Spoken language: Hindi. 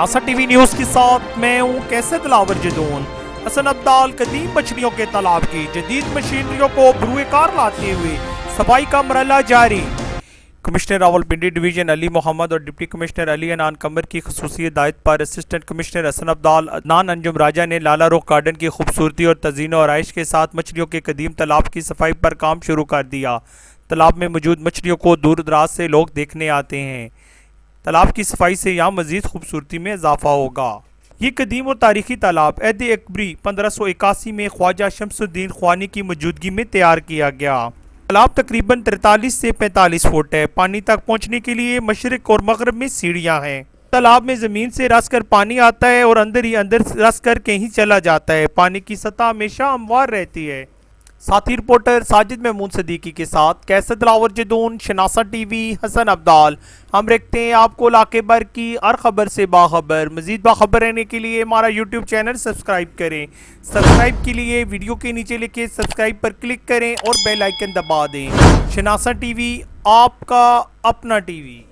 शनासा टीवी न्यूज के साथ मैं हूं कैसे दिलावर जदून। हसन अब्दाल कदीम मछलियों के तालाब की जदीद मशीनरियों को बरूए कार लाते हुए सफाई का मरहला जारी। कमिश्नर रावलपिंडी डिवीजन अली मोहम्मद और डिप्टी कमिश्नर अली अनान कमर की खसूसी हिदायत पर असिस्टेंट कमिश्नर हसन अब्दाल अदनान अंजुम राजा ने लाला रुख गार्डन की खूबसूरती और तज़ीन और आइश के साथ मछलियों के कदीम तालाब की सफाई पर काम शुरू कर दिया। तालाब में मौजूद मछलियों को दूर दराज से लोग देखने आते हैं। तालाब की सफाई से यहाँ मजीद खूबसूरती में इजाफा होगा। ये कदीम और तारीखी तालाब ऐद अकबरी 1581 में ख्वाजा शमसुद्दीन ख्वानी की मौजूदगी में तैयार किया गया। तालाब तकरीबन 43 से 45 फुट है। पानी तक पहुँचने के लिए मशरिक और मगरब में सीढ़ियाँ हैं। तालाब में ज़मीन से रस कर पानी आता है और अंदर ही अंदर रस कर कहीं चला जाता है। पानी की सतह हमेशा हमवार रहती है। साथी रिपोर्टर साजिद महमूद सदीकी के साथ कैसर दिलावर जदून, शनासा टीवी, हसन अब्दाल। हम रखते हैं आपको इलाके भर की हर खबर से बाखबर। मजीद बाखबर रहने के लिए हमारा यूट्यूब चैनल सब्सक्राइब करें। सब्सक्राइब के लिए वीडियो के नीचे लिखे सब्सक्राइब पर क्लिक करें और बेल आइकन दबा दें। शनासा टीवी, आपका अपना टीवी।